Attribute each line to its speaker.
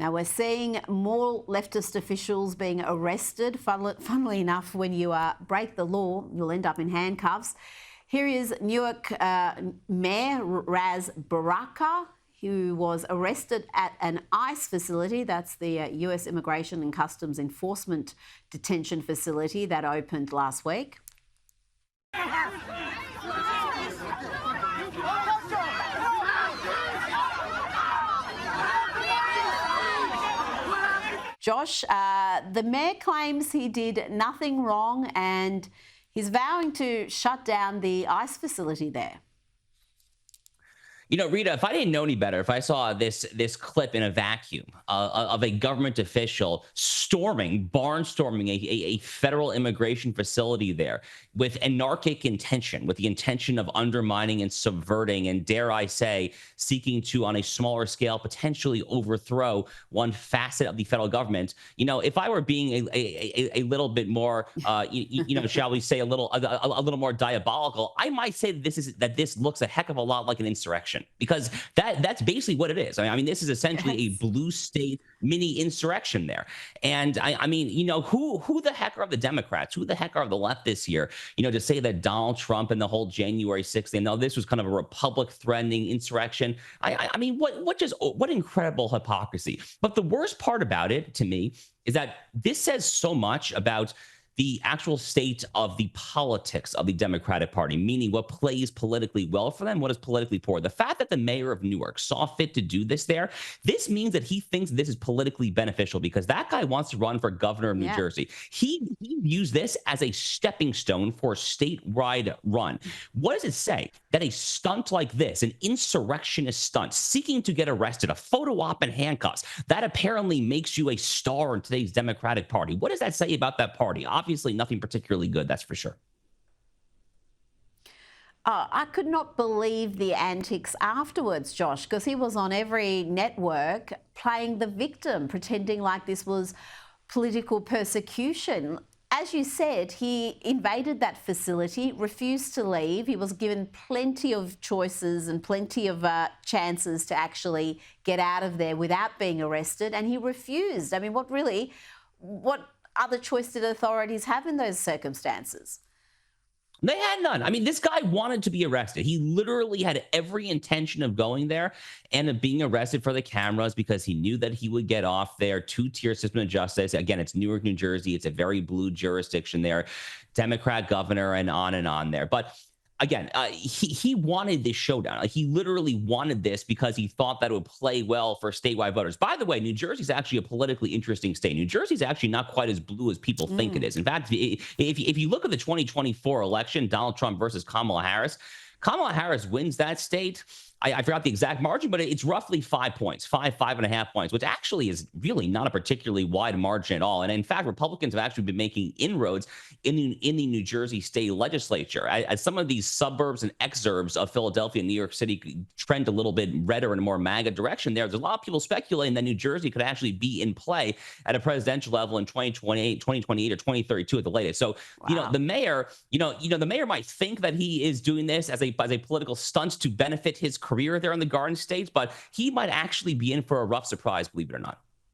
Speaker 1: Now, we're seeing more leftist officials being arrested. Funnily enough, when you break the law, you'll end up in handcuffs. Here is Newark Mayor Ras Baraka, who was arrested at an ICE facility. That's the US Immigration and Customs Enforcement detention facility that opened last week. Josh, the mayor claims he did nothing wrong and he's vowing to shut down the ICE facility there.
Speaker 2: You know, Rita, if I didn't know any better, if I saw this clip in a vacuum of a government official barnstorming a federal immigration facility there with anarchic intention, with the intention of undermining and subverting and, dare I say, seeking to, on a smaller scale, potentially overthrow one facet of the federal government. You know, if I were being a little bit more, shall we say, a little more diabolical, I might say that this looks a heck of a lot like an insurrection. Because that's basically what it is. I mean, this is essentially a blue state mini insurrection there. And I mean, you know, who the heck are the Democrats? Who the heck are the leftists here? You know, to say that Donald Trump and the whole January 6th thing, no, this was kind of a republic threatening insurrection. I mean, what incredible hypocrisy. But the worst part about it to me is that this says so much about the actual state of the politics of the Democratic Party, meaning what plays politically well for them, what is politically poor. The fact that the mayor of Newark saw fit to do this there, this means that he thinks this is politically beneficial because that guy wants to run for governor of New Jersey. He views this as a stepping stone for a statewide run. What does it say? That a stunt like this, an insurrectionist stunt, seeking to get arrested, a photo op in handcuffs, that apparently makes you a star in today's Democratic Party. What does that say about that party? Obviously nothing particularly good, that's for sure.
Speaker 1: I could not believe the antics afterwards, Josh, because he was on every network playing the victim, pretending like this was political persecution. As you said, he invaded that facility, refused to leave. He was given plenty of choices and plenty of chances to actually get out of there without being arrested, and he refused. I mean, what other choice did authorities have in those circumstances?
Speaker 2: They had none. I mean, this guy wanted to be arrested. He literally had every intention of going there and of being arrested for the cameras because he knew that he would get off there. Two-tier system of justice. Again, it's Newark, New Jersey. It's a very blue jurisdiction there. Democrat governor and on there. But again, he wanted this showdown. Like, he literally wanted this because he thought that it would play well for statewide voters. By the way, New Jersey is actually a politically interesting state. New Jersey is actually not quite as blue as people think it is. In fact, if you look at the 2024 election, Donald Trump versus Kamala Harris wins that state. I forgot the exact margin, but it's roughly 5 points, 5.5 points, which actually is really not a particularly wide margin at all. And in fact, Republicans have actually been making inroads in the New Jersey state legislature. As some of these suburbs and exurbs of Philadelphia and New York City trend a little bit redder and more MAGA direction there's a lot of people speculating that New Jersey could actually be in play at a presidential level in 2028 or 2032 at the latest. So, you know, the mayor, the mayor might think that he is doing this as a political stunt to benefit his career there in the Garden States, but he might actually be in for a rough surprise, believe it or not.